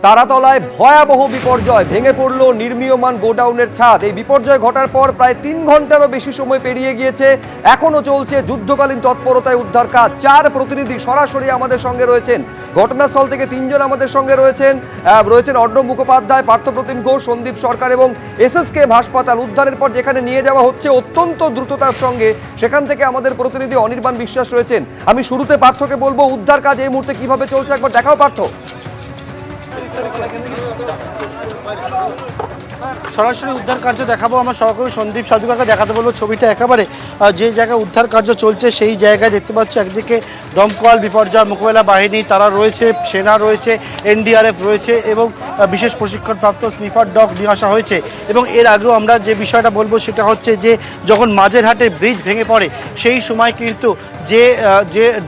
তারাতলায় ভয়াবহ বিপর্যয়, ভেঙে পড়ল নির্মীয়মান গোডাউনের ছাদ। এই বিপর্যয় ঘটার পর প্রায় 3 ঘন্টারও বেশি সময় পেরিয়ে গিয়েছে, এখনো চলছে যুদ্ধকালীন তৎপরতায় উদ্ধার কাজ। 4 প্রতিনিধি সরাসরি আমাদের সঙ্গে রয়েছেন, ঘটনাস্থল থেকে 3 জন আমাদের সঙ্গে রয়েছেন অর্ণব মুখোপাধ্যায়, পার্থপ্রতিম ঘোষ, সন্দীপ সরকার এবং এসএসকে হাসপাতাল। উদ্ধারের পর যেখানে নিয়ে যাওয়া হচ্ছে অত্যন্ত দ্রুততার সঙ্গে, সেখান থেকে আমাদের প্রতিনিধি অনির্বাণ বিশ্বাস রয়েছেন। আমি শুরুতে পার্থকে বলবো, উদ্ধার কাজ এই মুহূর্তে কিভাবে চলছে একবার দেখাও পার্থ। সরাসরি উদ্ধার কার্য দেখাবো, আমার সহকর্মী সন্দীপ সাধুকাকে দেখাতে বলবো ছবিটা একেবারে যে জায়গায় উদ্ধার কার্য চলছে সেই জায়গায় দেখতে পাচ্ছ একদিকে দমকল, বিপর্যয় মোকাবেলা বাহিনী তারা রয়েছে, সেনা রয়েছে, এনডিআরএফ রয়েছে এবং বিশেষ প্রশিক্ষণপ্রাপ্ত স্নিফার ডগ নিয়ে আসা হয়েছে। এবং এর আগেও আমরা যে বিষয়টা বলবো সেটা হচ্ছে যে যখন মাঝেরহাটে ব্রিজ ভেঙে পড়ে সেই সময় কিন্তু যে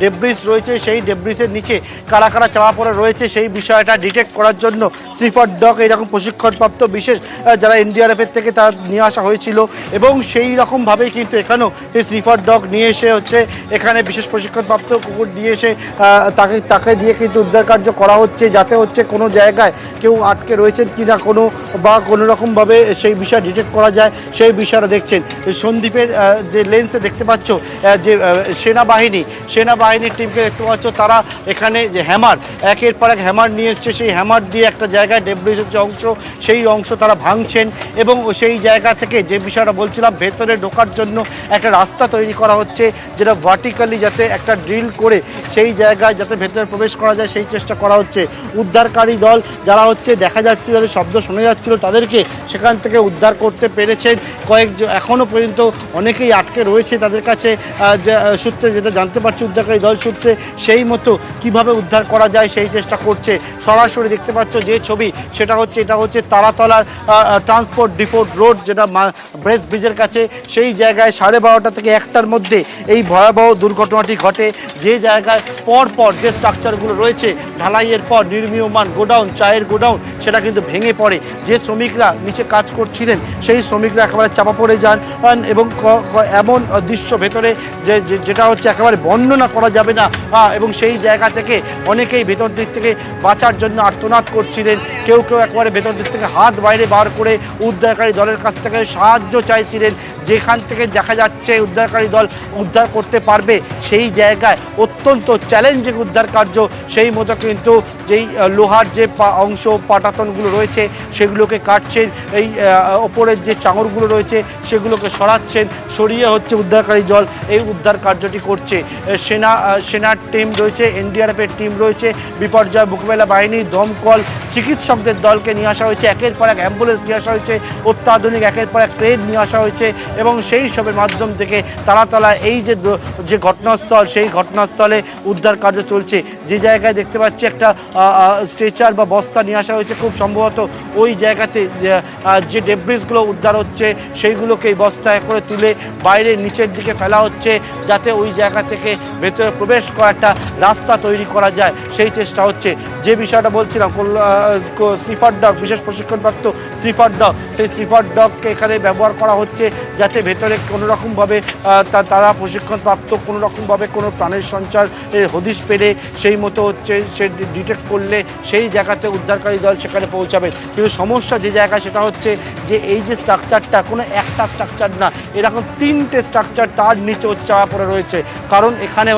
ডেব্রিজ রয়েছে সেই ডেব্রিজের নিচে কারা কারা চাপা পড়ে রয়েছে সেই বিষয়টা ডিটেক্ট করার জন্য স্নিফার ডগ এইরকম প্রশিক্ষণপ্রাপ্ত বিশেষ যারা এনডিআরএফের থেকে তারা নিয়ে আসা হয়েছিল এবং সেই রকমভাবেই কিন্তু এখানেও এই স্নিফার ডগ নিয়ে এসে এখানে বিশেষ প্রশিক্ষণপ্রাপ্ত কুকুর নিয়ে এসে তাকে দিয়ে কিন্তু উদ্ধার কার্য করা হচ্ছে, যাতে কোনো জায়গায় কেউ আটকে রয়েছেন কিনা কোনো রকমভাবে সেই বিষয় ডিটেক্ট করা যায় সেই বিষয়টা দেখছেন। সন্দীপের যে লেন্সে দেখতে পাচ্ছ যে সেনাবাহিনীর টিমকে দেখতে পাচ্ছ, তারা এখানে যে হ্যামার একের পর এক হ্যামার নিয়ে এসছে, সেই হ্যামার দিয়ে একটা জায়গায় ডেব্রিজের যে অংশ সেই অংশ তারা ভাঙছেন এবং সেই জায়গা থেকে যে বিষয়টা বলছিলাম ভেতরে ঢোকার জন্য একটা রাস্তা তৈরি করা হচ্ছে, যেটা ভার্টিক্যালি যাতে একটা ড্রিল করে সেই জায়গায় যাতে ভেতরে প্রবেশ করা যায় সেই চেষ্টা করা হচ্ছে। উদ্ধারকারী দল যারা দেখা যাচ্ছে, যাদের শব্দ শোনা যাচ্ছিল তাদেরকে সেখান থেকে উদ্ধার করতে পেরেছেন। এখনও পর্যন্ত অনেকেই আটকে রয়েছে, তাদের কাছে সূত্রে যেটা জানতে পারছি উদ্ধারকারী দল সূত্রে, সেই মতো কিভাবে উদ্ধার করা যায় সেই চেষ্টা করছে। সরাসরি দেখতে পাচ্ছ যে ছবি এটা হচ্ছে তারাতলার ট্রান্সপোর্ট ডিপোর্ট রোড, যেটা ব্রেস ব্রিজের কাছে। সেই জায়গায় 12:30 থেকে 1টার মধ্যে এই ভয়াবহ দুর্ঘটনাটি ঘটে, যে জায়গায় পরপর যে স্ট্রাকচারগুলো রয়েছে ঢালাইয়ের পর নির্মীয়মান গোডাউন, চায়ের গোডাউন, সেটা কিন্তু ভেঙে পড়ে। যে শ্রমিকরা নিচে কাজ করছিলেন সেই শ্রমিকরা একেবারে চাপা পড়ে যান এবং এমন দৃশ্য ভেতরে যেটা একেবারে বর্ণনা করা যাবে না। এবং সেই জায়গা থেকে অনেকেই ভেতর দিক থেকে বাঁচার জন্য আর্তনাদ করছিলেন, কেউ একেবারে ভেতর দিক থেকে হাত বাইরে বার করে উদ্ধারকারী দলের কাছ থেকে সাহায্য চাইছিলেন। যেখান থেকে দেখা যাচ্ছে উদ্ধারকারী দল উদ্ধার করতে পারবে সেই জায়গায় অত্যন্ত চ্যালেঞ্জিং উদ্ধার কার্য। সেই মতো কিন্তু যেই লোহার যে অংশ পাটাতনগুলো রয়েছে সেগুলোকে কাটছেন, এই ওপরের যে চাঙড়গুলো রয়েছে সেগুলোকে সরিয়ে উদ্ধারকারী দল এই উদ্ধার কার্যটি করছে। সেনার টিম রয়েছে, এনডিআরএফের টিম রয়েছে, বিপর্যয় মোকাবেলা বাহিনী, দমকল, চিকিৎসকদের দলকে নিয়ে আসা হয়েছে, একের পর এক অ্যাম্বুলেন্স নিয়ে আসা হয়েছে, অত্যাধুনিক একের পর এক ট্রেন নিয়ে আসা হয়েছে এবং সেই সবের মাধ্যম থেকে তারাতলা এই যে ঘটনাস্থল সেই ঘটনাস্থলে উদ্ধার কার্য চলছে। যে জায়গায় দেখতে পাচ্ছি একটা স্ট্রেচার বা বস্তা নিয়ে আসা হয়েছে, খুব সম্ভবত ওই জায়গাতে যে ডেব্রিজগুলো উদ্ধার হচ্ছে সেইগুলোকে এই বস্তায় করে তুলে বাইরে নিচের দিকে ফেলা হচ্ছে, যাতে ওই জায়গা থেকে ভেতরে প্রবেশ করা একটা রাস্তা তৈরি করা যায় সেই চেষ্টা হচ্ছে। যে বিষয়টা বলছিলাম স্নিফার ডগ, বিশেষ প্রশিক্ষণপ্রাপ্ত স্নিফার ডগ, সেই স্নিফার ডগকে এখানে ব্যবহার করা হচ্ছে যাতে ভেতরে কোনোরকমভাবে তারা প্রশিক্ষণপ্রাপ্ত কোনোরকমভাবে কোনো প্রাণের সঞ্চার হদিশ পেলে সেই মতো সে ডিটেক্ট করলে সেই জায়গাতে উদ্ধারকারী দল সেখানে পৌঁছাবে। কিন্তু সমস্যা যে জায়গা সেটা হচ্ছে যে এই যে স্ট্রাকচারটা কোনো একটা স্ট্রাকচার না, এরকম 3টে স্ট্রাকচার তার নিচে চাপা পড়ে রয়েছে। কারণ এখানে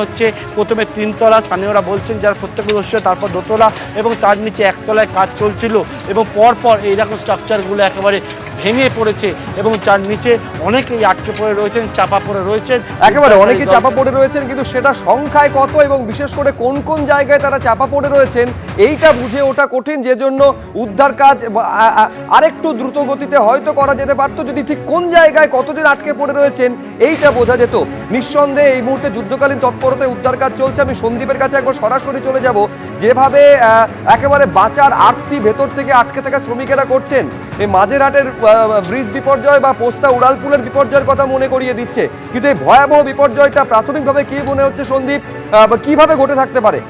প্রথমে 3 তলা, স্থানীয়রা বলছেন যারা প্রত্যেকগুলো হচ্ছে, তারপর 2 তলা এবং তার নিচে 1 তলায় কাজ চলছিল এবং পরপর এইরকম স্ট্রাকচারগুলো একেবারে ভেঙে পড়েছে এবং যার নিচে অনেকেই আটকে পড়ে রয়েছেন, চাপা পড়ে রয়েছেন, একেবারে অনেকেই চাপা পড়ে রয়েছেন, কিন্তু সেটা সংখ্যায় কত এবং বিশেষ করে কোন কোন জায়গায় তারা চাপা পড়ে রয়েছেন এইটা বুঝে ওঠা কঠিন, যে জন্য উদ্ধার কাজ আরেকটু দ্রুত গতিতে হয়তো করা যেতে পারত যদি ঠিক কোন জায়গায় কতদিন আটকে পড়ে রয়েছেন এইটা বোঝা যেত। নিঃসন্দেহে এই মুহূর্তে যুদ্ধকালীন তৎপরতায় উদ্ধার কাজ চলছে। আমি সন্দীপের কাছে একবার সরাসরি চলে যাব, যেভাবে একেবারে বাঁচার আরতি ভেতর থেকে আটকে থাকা শ্রমিকেরা করছেন। এই মাঝেরহাটের ব্রিজ বিপর্যয় বা পোস্তা উড়ালপুলের বিপর্যয়ের কথা মনে করিয়ে দিচ্ছে, কিন্তু এই ভয়াবহ বিপর্যয়টা প্রাথমিকভাবে কি মনে হচ্ছে সন্দীপ, কিভাবে ঘটে থাকতে পারে?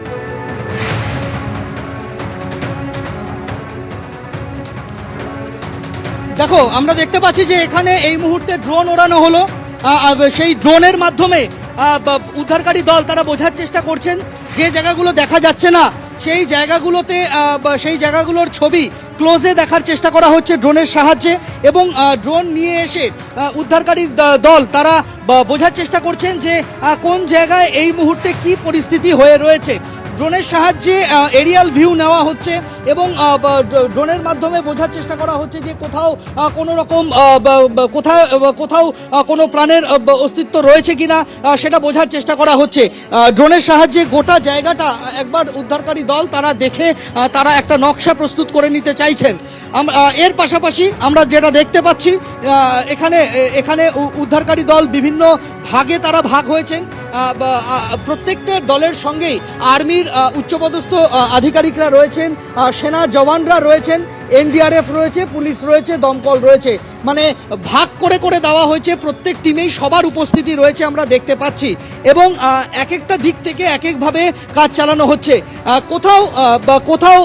দেখো, আমরা দেখতে পাচ্ছি যে এখানে এই মুহূর্তে ড্রোন ওড়ানো হলো, সেই ড্রোনের মাধ্যমে উদ্ধারকারী দল তারা বোঝার চেষ্টা করছেন যে জায়গাগুলো দেখা যাচ্ছে না সেই জায়গাগুলোতে সেই জায়গাগুলোর ছবি ক্লোজে দেখার চেষ্টা করা হচ্ছে ড্রোনের সাহায্যে, এবং ড্রোন নিয়ে এসে উদ্ধারকারী দল তারা বোঝার চেষ্টা করছেন যে কোন জায়গায় এই মুহূর্তে কি পরিস্থিতি হয়ে রয়েছে। ড্রোনের সাহায্যে এরিয়াল ভিউ নেওয়া হচ্ছে এবং ড্রোনের মাধ্যমে বোঝার চেষ্টা করা হচ্ছে যে কোথাও কোনো রকম কোথাও কোনো প্রাণের অস্তিত্ব রয়েছে কিনা সেটা বোঝার চেষ্টা করা হচ্ছে। ড্রোনের সাহায্যে গোটা জায়গাটা একবার উদ্ধারকারী দল তারা দেখে তারা একটা নকশা প্রস্তুত করে নিতে চাইছেন। এর পাশাপাশি আমরা যেটা দেখতে পাচ্ছি এখানে উদ্ধারকারী দল বিভিন্ন ভাগে তারা ভাগ হয়েছেন। প্রত্যেকটা দলের সঙ্গেই আর্মির উচ্চপদস্থ আধিকারিকরা রয়েছেন, সেনা জওয়ানরা রয়েছেন, এনডিআরএফ রয়েছে, পুলিশ রয়েছে, দমকল রয়েছে, মানে ভাগ করে করে দেওয়া হয়েছে। প্রত্যেক টিমেই সবার উপস্থিতি রয়েছে আমরা দেখতে পাচ্ছি, এবং এক একটা দিক থেকে এক একভাবে কাজ চালানো হচ্ছে। কোথাও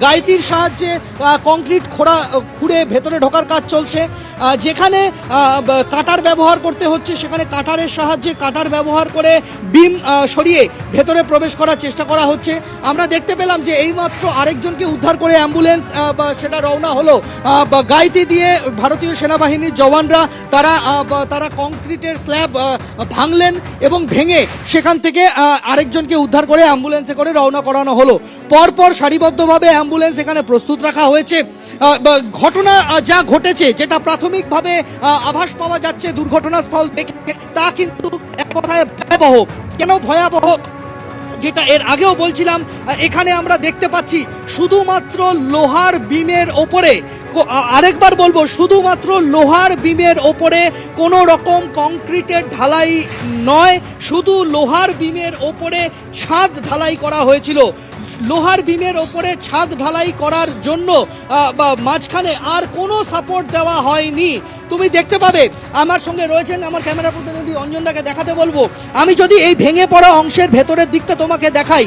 গাইতির সাহায্যে কংক্রিট খুঁড়ে ভেতরে ঢোকার কাজ চলছে। যেখানে কাটার ব্যবহার করতে হচ্ছে সেখানে কাটারের সাহায্যে কাটার ব্যবহার করে বিম সরিয়ে ভেতরে প্রবেশ করার চেষ্টা করা হচ্ছে। আমরা দেখতে পেলাম যে এইমাত্র আরেকজনকে উদ্ধার করে অ্যাম্বুলেন্স সেটা রওনা হলো। গাইতি দিয়ে ভারতীয় সেনাবাহিনীর জওয়ানরা তারা কংক্রিটের স্ল্যাব ভাঙলেন এবং ভেঙে সেখান থেকে আরেকজনকে উদ্ধার করে অ্যাম্বুলেন্সে করে রওনা করানো হলো। পরপর সারিবদ্ধভাবে অ্যাম্বুলেন্স এখানে প্রস্তুত রাখা হয়েছে। ঘটনা যা ঘটেছে, যেটা প্রাথমিকভাবে আভাস পাওয়া যাচ্ছে দুর্ঘটনাস্থল দেখে, তা কিন্তু এক কথায় ভয়াবহ। কেন ভয়াবহ? যেটা এর আগেও বলছিলাম, এখানে আমরা দেখতে পাচ্ছি শুধুমাত্র লোহার বিমের ওপরে, আরেকবার বলবো, শুধুমাত্র লোহার বিমের ওপরে কোনো রকম কংক্রিটের ঢালাই নয়, শুধু লোহার বিমের ওপরে ছাদ ঢালাই করা হয়েছিল। লোহার বিমের ওপরে ছাদ ঢালাই করার জন্য মাঝখানে আর কোনো সাপোর্ট দেওয়া হয়নি। তুমি দেখতে পাবে, আমার সঙ্গে রয়েছেন আমার ক্যামেরা প্রতিনিধি অঞ্জনদাকে দেখাতে বলবো। আমি যদি এই ভেঙে পড়া অংশের ভেতরের দিকটা তোমাকে দেখাই,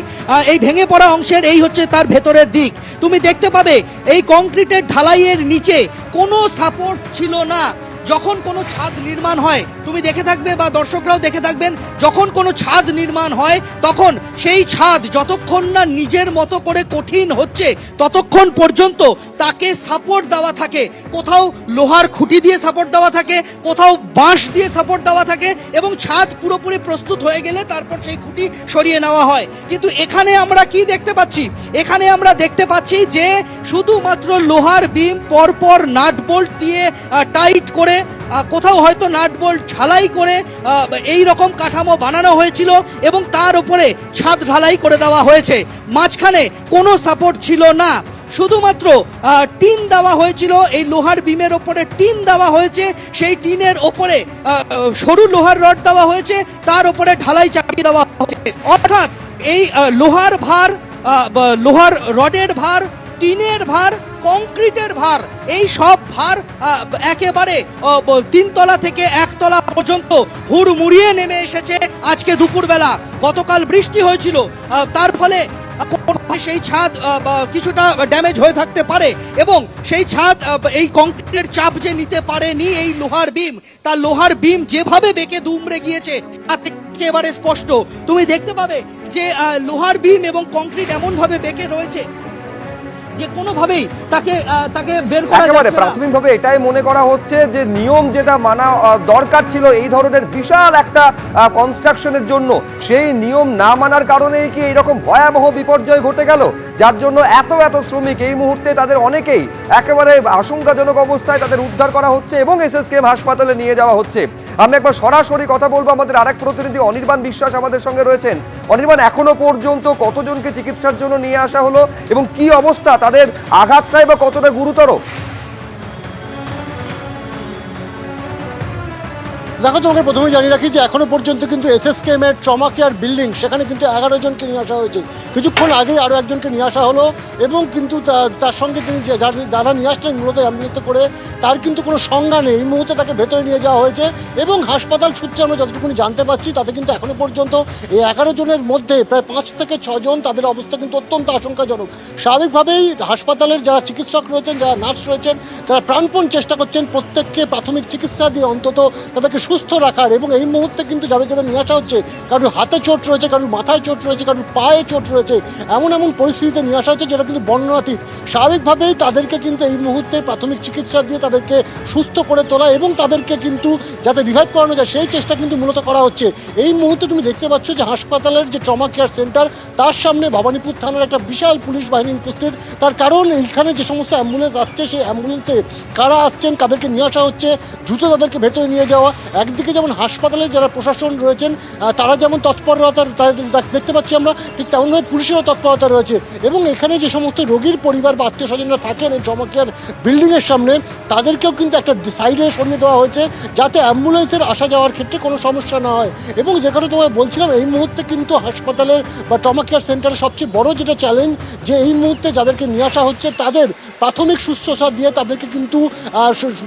এই ভেঙে পড়া অংশের এই হচ্ছে তার ভেতরের দিক। তুমি দেখতে পাবে এই কংক্রিটের ঢালাইয়ের নিচে কোনো সাপোর্ট ছিল না। যখন কোনো ছাদ নির্মাণ হয়, তুমি দেখে থাকবে বা দর্শকরাও দেখে থাকবেন, যখন কোনো ছাদ নির্মাণ হয় তখন সেই ছাদ যতক্ষণ না নিজের মতো করে কঠিন হচ্ছে ততক্ষণ পর্যন্ত তাকে সাপোর্ট দেওয়া থাকে। কোথাও লোহার খুঁটি দিয়ে সাপোর্ট দেওয়া থাকে, কোথাও বাঁশ দিয়ে সাপোর্ট দেওয়া থাকে, এবং ছাদ পুরোপুরি প্রস্তুত হয়ে গেলে তারপর সেই খুঁটি সরিয়ে নেওয়া হয়। কিন্তু এখানে আমরা কি দেখতে পাচ্ছি? এখানে আমরা দেখতে পাচ্ছি যে শুধুমাত্র লোহার বিম পরপর নাট বোল্ট দিয়ে টাইট করে, কোথাও হয়তো নাট বোল্ট ঝালাই করে এই রকম কাঠামো বানানো হয়েছিল এবং তার উপরে ছাদ ঢালাই করে দেওয়া হয়েছে। মাঝখানে কোনো সাপোর্ট ছিল না, শুধুমাত্র টিন দেওয়া হয়েছিল। এই লোহার বিমের ওপরে টিন দেওয়া হয়েছে, সেই টিনের ওপরে সরু লোহার রড দেওয়া হয়েছে, তার উপরে ঢালাই চাপিয়ে দেওয়া হয়েছে। অর্থাৎ এই লোহার ভার, লোহার রডের ভার, টিনের ভার, কংক্রিটের ভার, এই সব ভার একেবারে 3 তলা থেকে 1 তলা পর্যন্ত হুড়মুড়িয়ে নেমে এসেছে আজকে দুপুরবেলা। গতকাল বৃষ্টি হয়েছিল, তার ফলে সেই ছাদ কিছুটা ড্যামেজ হয়ে থাকতে পারে, এবং সেই ছাদ এই কংক্রিটের চাপ যে নিতে পারেনি এই লোহার বিম, তার লোহার বিম যেভাবে বেঁকে দুমড়ে গিয়েছে তা একেবারে স্পষ্ট। তুমি দেখতে পাবে যে লোহার বিম এবং কংক্রিট এমন ভাবে বেঁকে রয়েছে যে কোনোভাবেই তাকে বের করা যাচ্ছে না। প্রাথমিকভাবে এটাই মনে করা হচ্ছে যে নিয়ম যেটা মানা দরকার ছিল এই ধরনের বিশাল একটা কনস্ট্রাকশনের জন্য, সেই নিয়ম না মানার কারণেই কি এইরকম ভয়াবহ বিপর্যয় ঘটে গেল, যার জন্য এত শ্রমিক এই মুহূর্তে তাদের অনেকেই একেবারে আশঙ্কাজনক অবস্থায় তাদের উদ্ধার করা হচ্ছে এবং এসএসকেএম হাসপাতালে নিয়ে যাওয়া হচ্ছে। আমরা একবার সরাসরি কথা বলবো, আমাদের আরেক প্রতিনিধি অনির্বাণ বিশ্বাস আমাদের সঙ্গে রয়েছেন। অনির্বাণ, এখনো পর্যন্ত কতজনকে চিকিৎসার জন্য নিয়ে আসা হলো এবং কি অবস্থা, তাদের আঘাতটাই বা কতটা গুরুতর? দেখো, তোমাকে প্রথমে জানিয়ে রাখি যে এখনো পর্যন্ত কিন্তু এসএসকেএম এর ট্রমা কেয়ার বিল্ডিং, সেখানে কিন্তু 11 জনকে নিয়ে আসা হয়েছে। কিছুক্ষণ আগেই আরও একজনকে নিয়ে আসা হলো, এবং কিন্তু তার সঙ্গে তিনি যারা নিয়ে আসলেন মূলত অ্যাম্বুলেন্সে করে, তার কিন্তু কোনো সংজ্ঞা নেই। এই মুহূর্তে তাকে ভেতরে নিয়ে যাওয়া হয়েছে, এবং হাসপাতাল সূত্রে আমরা যতটুকুনি জানতে পারছি তাতে কিন্তু এখনো পর্যন্ত এই 11 জনের মধ্যে প্রায় 5 থেকে 6 জন, তাদের অবস্থা কিন্তু অত্যন্ত আশঙ্কাজনক। স্বাভাবিকভাবেই হাসপাতালের যারা চিকিৎসক রয়েছেন, যারা নার্স রয়েছেন, তারা প্রাণপণ চেষ্টা করছেন প্রত্যেককে প্রাথমিক চিকিৎসা দিয়ে অন্তত তাদেরকে সুস্থ রাখার, এবং এই মুহূর্তে কিন্তু যাদের যাদের নিয়ে আসা হচ্ছে, কারোর হাতে চোট রয়েছে, কারোর মাথায় চোট রয়েছে, কারোর পায়ে চোট রয়েছে, এমন এমন পরিস্থিতিতে নিয়ে আসা হচ্ছে যেটা কিন্তু বর্ণনাতীত। স্বাভাবিকভাবেই তাদেরকে কিন্তু এই মুহূর্তে প্রাথমিক চিকিৎসা দিয়ে তাদেরকে সুস্থ করে তোলা এবং তাদেরকে কিন্তু যাতে রিভাইভ করানো যায় সেই চেষ্টা কিন্তু মূলত করা হচ্ছে। এই মুহূর্তে তুমি দেখতে পাচ্ছ যে হাসপাতালের যে ট্রমা কেয়ার সেন্টার, তার সামনে ভবানীপুর থানার একটা বিশাল পুলিশ বাহিনী উপস্থিত। তার কারণ এইখানে যে সমস্ত অ্যাম্বুলেন্স আসছে, সেই অ্যাম্বুলেন্সে কারা আসছেন, কাদেরকে নিয়ে আসা হচ্ছে, দ্রুত তাদেরকে ভেতরে নিয়ে যাওয়া। একদিকে যেমন হাসপাতালের যারা প্রশাসন রয়েছেন তারা যেমন তৎপরতা দেখতে পাচ্ছি আমরা, ঠিক তেমনভাবে পুলিশেরও তৎপরতা রয়েছে। এবং এখানে যে সমস্ত রোগীর পরিবার বা আত্মীয় স্বজনরা থাকেন এই ট্রমা কেয়ার বিল্ডিংয়ের সামনে, তাদেরকেও কিন্তু একটা সাইডে সরিয়ে দেওয়া হয়েছে যাতে অ্যাম্বুলেন্সের আসা যাওয়ার ক্ষেত্রে কোনো সমস্যা না হয়। এবং যে কথা তোমায় বলছিলাম, এই মুহূর্তে কিন্তু হাসপাতালের বা ট্রমা কেয়ার সেন্টারের সবচেয়ে বড় যেটা চ্যালেঞ্জ, যে এই মুহূর্তে যাদেরকে নিয়ে আসা হচ্ছে তাদের প্রাথমিক শুশ্রূষা দিয়ে তাদেরকে কিন্তু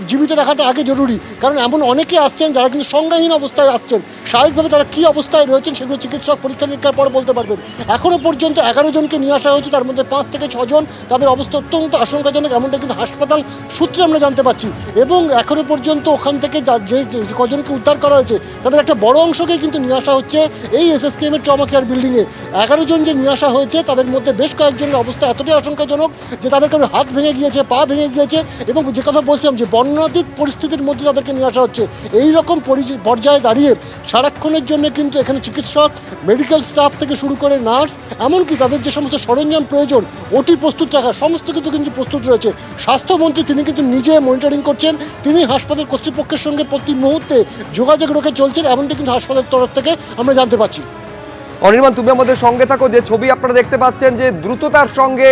জীবিত রাখাটা আগে জরুরি। কারণ এমন অনেকে আসছেন যারা কিন্তু সংজ্ঞাহীন অবস্থায় আসছেন, স্বাভাবিকভাবে তারা কী অবস্থায় রয়েছেন সেগুলো চিকিৎসক পরীক্ষা নিরীক্ষার পর বলতে পারবেন। এখনও পর্যন্ত 11 জনকে নিয়ে আসা হয়েছে, তার মধ্যে 5 থেকে 6 জন তাদের অবস্থা অত্যন্ত আশঙ্কাজনক, এমনটা কিন্তু হাসপাতাল সূত্রে আমরা জানতে পারছি। এবং এখনও পর্যন্ত ওখান থেকে যে কজনকে উদ্ধার করা হয়েছে তাদের একটা বড় অংশকেই কিন্তু নিয়ে আসা হচ্ছে এই এসএসকেএম এর ট্রমা কেয়ার বিল্ডিংয়ে। 11 জন যে নিয়ে আসা হয়েছে তাদের মধ্যে বেশ কয়েকজনের অবস্থা এতটাই আশঙ্কাজনক যে তাদের কারো হাত ভেঙে গিয়েছে, পা ভেঙে গিয়েছে, এবং যে কথা বলছিলাম যে বর্ণনাতীত পরিস্থিতির মধ্যে তাদেরকে নিয়ে আসা হচ্ছে। এই রকম পর্যায়ে দাঁড়িয়ে সারাক্ষণের জন্য কিন্তু এখানে চিকিৎসক, মেডিকেল স্টাফ থেকে শুরু করে নার্স, এমনকি তাদের যে সমস্ত সরঞ্জাম প্রয়োজন, ওটি প্রস্তুত রাখা, সমস্ত কিন্তু প্রস্তুত রয়েছে। স্বাস্থ্যমন্ত্রী তিনি কিন্তু নিজে মনিটরিং করছেন, তিনি হাসপাতাল কর্তৃপক্ষের সঙ্গে প্রতি মুহূর্তে যোগাযোগ রেখে চলছেন, এমনটি কিন্তু হাসপাতালের তরফ থেকে আমরা জানতে পারছি। অনির্বাণ, তুমি আমাদের সঙ্গে থাকো। যে ছবি আপনারা দেখতে পাচ্ছেন যে দ্রুততার সঙ্গে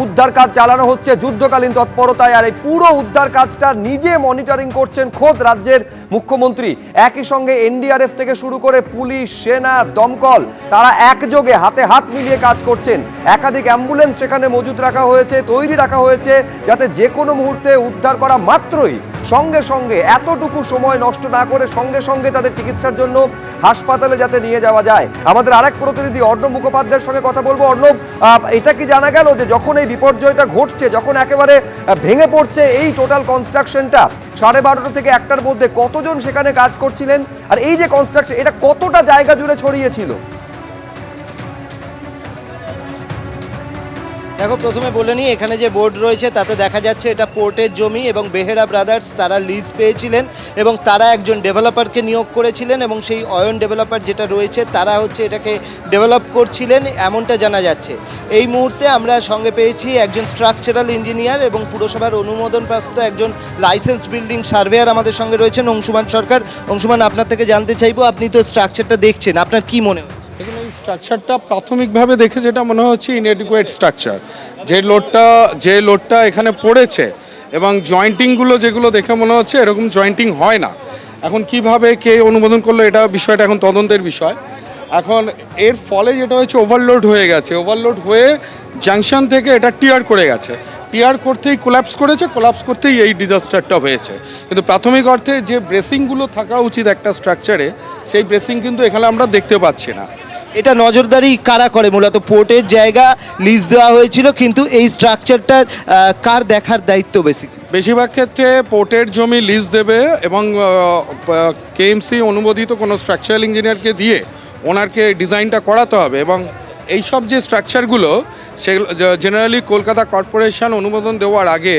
উদ্ধার কাজ চালানো হচ্ছে যুদ্ধকালীন তৎপরতায়, আর এই পুরো উদ্ধার কাজটা নিজে মনিটরিং করছেন খোদ রাজ্যের মুখ্যমন্ত্রী। একই সঙ্গে এনডিআরএফ থেকে শুরু করে পুলিশ, সেনা, দমকল, তারা একযোগে হাতে হাত মিলিয়ে কাজ করছেন। একাধিক অ্যাম্বুলেন্স সেখানে মজুদ রাখা হয়েছে, তৈরি রাখা হয়েছে, যাতে যে কোনো মুহূর্তে উদ্ধার করা মাত্রই সঙ্গে সঙ্গে এতটুকু সময় নষ্ট না করে সঙ্গে সঙ্গে তাদের চিকিৎসার জন্য হাসপাতালে যাতে নিয়ে যাওয়া যায়। আমাদের আরেক প্রতিনিধি অর্ণব মুখোপাধ্যায়ের সঙ্গে কথা বলবো। অর্ণব, এটা কি জানা গেল যে যখন এই বিপর্যয়টা ঘটছে, যখন একেবারে ভেঙে পড়ছে এই টোটাল কনস্ট্রাকশনটা, 12:30 থেকে 1টার মধ্যে কতজন সেখানে কাজ করছিলেন, আর এই যে কনস্ট্রাকশন এটা কতটা জায়গা জুড়ে ছড়িয়েছিল? দেখো, প্রথমে বলে নিই, এখানে যে বোর্ড রয়েছে তাতে দেখা যাচ্ছে এটা পোর্টের জমি এবং বেহেরা ব্রাদার্স তারা লিজ পেয়েছিলেন এবং তারা একজন ডেভেলপারকে নিয়োগ করেছিলেন এবং সেই অয়ন ডেভেলপার যেটা রয়েছে তারা হচ্ছে এটাকে ডেভেলপ করছিলেন, এমনটা জানা যাচ্ছে। এই মুহূর্তে আমরা সঙ্গে পেয়েছি একজন স্ট্রাকচারাল ইঞ্জিনিয়ার এবং পুরসভার অনুমোদনপ্রাপ্ত একজন লাইসেন্স বিল্ডিং সার্ভেয়ার আমাদের সঙ্গে রয়েছেন, অংশুমান সরকার। অংশুমান, আপনার থেকে জানতে চাইবো, আপনি তো স্ট্রাকচারটা দেখছেন, আপনার কি মনে হয়? দেখুন, এই স্ট্রাকচারটা প্রাথমিকভাবে দেখে যেটা মনে হচ্ছে ইনএডিকুয়েট স্ট্রাকচার। যে লোডটা এখানে পড়েছে এবং জয়েন্টিংগুলো যেগুলো দেখে মনে হচ্ছে এরকম জয়েন্টিং হয় না। এখন কিভাবে কে অনুমোদন করলো এটা বিষয়টা এখন তদন্তের বিষয়। এখন এর ফলে যেটা হয়েছে ওভারলোড হয়ে গেছে, ওভারলোড হয়ে জাংশন থেকে এটা টিয়ার করে গেছে, টিয়ার করতেই কোল্যাপস করেছে, কোল্যাপস করতেই এই ডিজাস্টারটা হয়েছে। কিন্তু প্রাথমিক অর্থে যে ব্রেসিংগুলো থাকা উচিত একটা স্ট্রাকচারে, সেই ব্রেসিং কিন্তু এখানে আমরা দেখতে পাচ্ছি না। এটা নজরদারি কারা করে? মূলত পোর্টের জায়গা লিজ দেওয়া হয়েছিল, কিন্তু এই স্ট্রাকচারটার কার দেখার দায়িত্ব বেশি? বেশিরভাগ ক্ষেত্রে পোর্টের জমি লিজ দেবে এবং কেএমসি অনুমোদিত কোনো স্ট্রাকচারাল ইঞ্জিনিয়ারকে দিয়ে ওনারকে ডিজাইনটা করাতে হবে। এবং এইসব যে স্ট্রাকচারগুলো সেগুলো জেনারেলি কলকাতা কর্পোরেশন অনুমোদন দেওয়ার আগে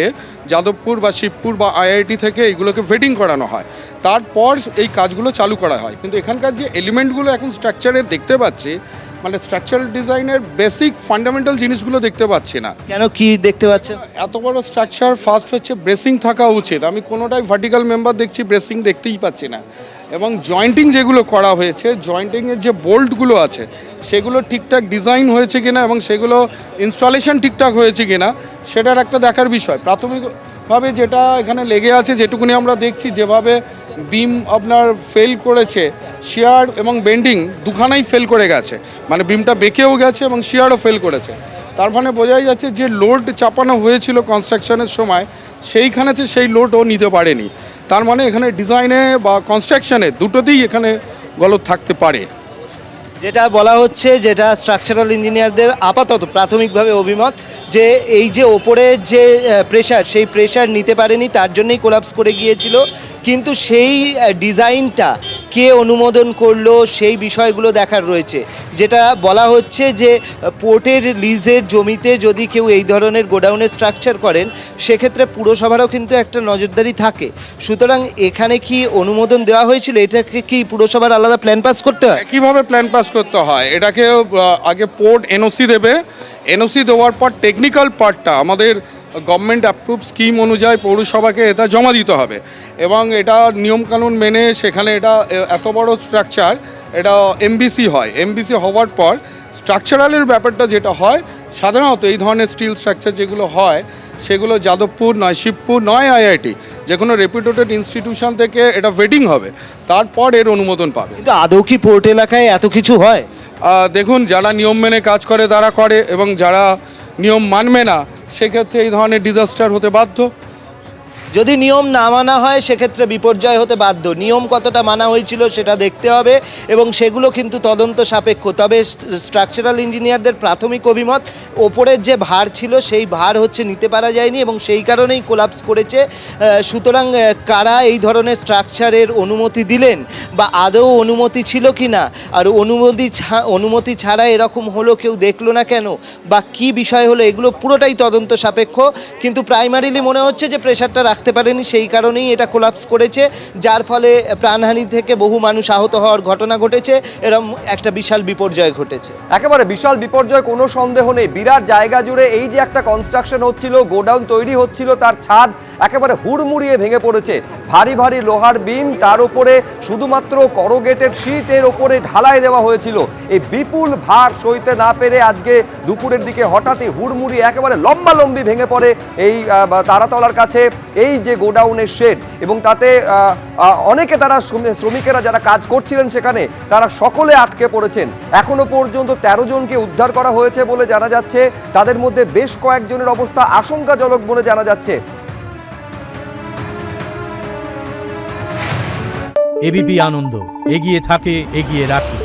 যাদবপুর বা শিবপুর বা আইআইটি থেকে এইগুলোকে ভেটিং করানো হয়, তারপর এই কাজগুলো চালু করা হয়। কিন্তু এখানকার যে এলিমেন্টগুলো এখন স্ট্রাকচারের দেখতে পাচ্ছি, মানে স্ট্রাকচারাল ডিজাইনের বেসিক ফান্ডামেন্টাল জিনিসগুলো দেখতে পাচ্ছি না। কেন, কি দেখতে পাচ্ছেন? এত বড় স্ট্রাকচার ফার্স্ট হচ্ছে ব্রেসিং থাকা উচিত, আমি কোনোটাই ভার্টিক্যাল মেম্বার দেখছি ব্রেসিং দেখতেই পাচ্ছি না। এবং জয়েন্টিং যেগুলো করা হয়েছে, জয়েন্টিংয়ের যে বোল্টগুলো আছে সেগুলো ঠিকঠাক ডিজাইন হয়েছে কিনা এবং সেগুলো ইনস্টলেশন ঠিকঠাক হয়েছে কিনা সেটার একটা দেখার বিষয়। প্রাথমিকভাবে যেটা এখানে লেগে আছে, যেটুকুনি আমরা দেখছি, যেভাবে বিম আপনার ফেল করেছে, শিয়ার এবং বেন্ডিং দুখানাই ফেল করে গেছে, মানে বিমটা বেঁকেও গেছে এবং শিয়ারও ফেল করেছে। তার মানে বোঝাই যাচ্ছে যে লোড চাপানো হয়েছিল কনস্ট্রাকশনের সময় সেইখানেতে সেই লোডও নিতে পারেনি। তার মানে এখানে ডিজাইনে বা কনস্ট্রাকশনে দুটোতেই এখানে গলদ থাকতে পারে। যেটা বলা হচ্ছে, যেটা স্ট্রাকচারাল ইঞ্জিনিয়ারদের আপাতত প্রাথমিকভাবে অভিমত, যে এই যে ওপরের যে প্রেশার, সেই প্রেশার নিতে পারেনি, তার জন্যই কোলাপস করে গিয়েছিল। কিন্তু সেই ডিজাইনটা কে অনুমোদন করলো সেই বিষয়গুলো দেখার রয়েছে। যেটা বলা হচ্ছে যে পোর্টের লিজের জমিতে যদি কেউ এই ধরনের গোডাউনের স্ট্রাকচার করেন সেক্ষেত্রে পুরসভারও কিন্তু একটা নজরদারি থাকে। সুতরাং এখানে কি অনুমোদন দেওয়া হয়েছিল? এটাকে কি পুরসভার আলাদা প্ল্যান পাস করতে হয়? কিভাবে প্ল্যান পাস করতে হয় এটাকে আগে পোর্ট এনওসি দেবে, এনওসি দেওয়ার পর টেকনিক্যাল পার্টটা আমাদের গভর্নমেন্ট অ্যাপ্রুভ স্কিম অনুযায়ী পৌরসভাকে এটা জমা দিতে হবে এবং এটা নিয়মকানুন মেনে সেখানে এটা এত বড় স্ট্রাকচার এটা এমবিসি হয়, এমবিসি হওয়ার পর স্ট্রাকচারালের ব্যাপারটা যেটা হয় সাধারণত এই ধরনের স্টিল স্ট্রাকচার যেগুলো হয় সেগুলো যাদবপুর নয় শিবপুর নয় আইআইটি যে কোনো রেপুটেড ইনস্টিটিউশন থেকে এটা ভেটিং হবে, তারপর এর অনুমোদন পাবে। কিন্তু আদৌ কি পোর্ট এলাকায় এত কিছু হয়? দেখুন যারা নিয়ম মেনে কাজ করে তারা করে এবং যারা নিয়ম মানবে না সেক্ষেত্রে এই ধরনের ডিজাস্টার হতে বাধ্য। যদি নিয়ম না মানা হয় সেক্ষেত্রে বিপর্যয় হতে বাধ্য। নিয়ম কতটা মানা হয়েছিল সেটা দেখতে হবে এবং সেগুলো কিন্তু তদন্ত সাপেক্ষ। তবে স্ট্রাকচারাল ইঞ্জিনিয়ারদের প্রাথমিক অভিমত ওপরের যে ভার ছিল সেই ভার হচ্ছে নিতে পারা যায়নি এবং সেই কারণেই কোলাপস করেছে। সুতরাং কারা এই ধরনের স্ট্রাকচারের অনুমতি দিলেন বা আদৌ অনুমতি ছিল কি না, আর অনুমতি ছাড়া এরকম হলো কেউ দেখলো না কেন বা কি বিষয় হলো, এগুলো পুরোটাই তদন্ত সাপেক্ষ। কিন্তু প্রাইমারিলি মনে হচ্ছে যে প্রেশারটা রাখতে পারেনি, সেই কারণেই এটা কোলাপস করেছে, যার ফলে প্রাণহানি থেকে বহু মানুষ আহত হওয়ার ঘটনা ঘটেছে, এরকম একটা বিশাল বিপর্যয় ঘটেছে। একেবারে বিশাল বিপর্যয়, কোনো সন্দেহ নেই। বিরাট জায়গা জুড়ে এই যে একটা কনস্ট্রাকশন হচ্ছিল, গোডাউন তৈরি হচ্ছিল, তার ছাদ একেবারে হুড়মুড়িয়ে ভেঙে পড়েছে। ভারী ভারী লোহার বিম, তার উপরে শুধুমাত্র করোগেটেড শীটের ওপরে ঢালাই দেওয়া হয়েছিল। এই বিপুল ভার সইতে না পেরে আজকে দুপুরের দিকে হঠাৎই হুড়মুড়ি একেবারে লম্বালম্বি ভেঙে পড়ে এই তারাতলার কাছে এই যে গোডাউনের শেড, এবং তাতে অনেকে তারা শ্রমিকেরা যারা কাজ করছিলেন সেখানে তারা সকলে আটকে পড়েছেন। এখনো পর্যন্ত 13 জনকে উদ্ধার করা হয়েছে বলে জানা যাচ্ছে, তাদের মধ্যে বেশ কয়েকজনের অবস্থা আশঙ্কাজনক বলে জানা যাচ্ছে। এবিপি আনন্দ, এগিয়ে থাকে, এগিয়ে রাখে।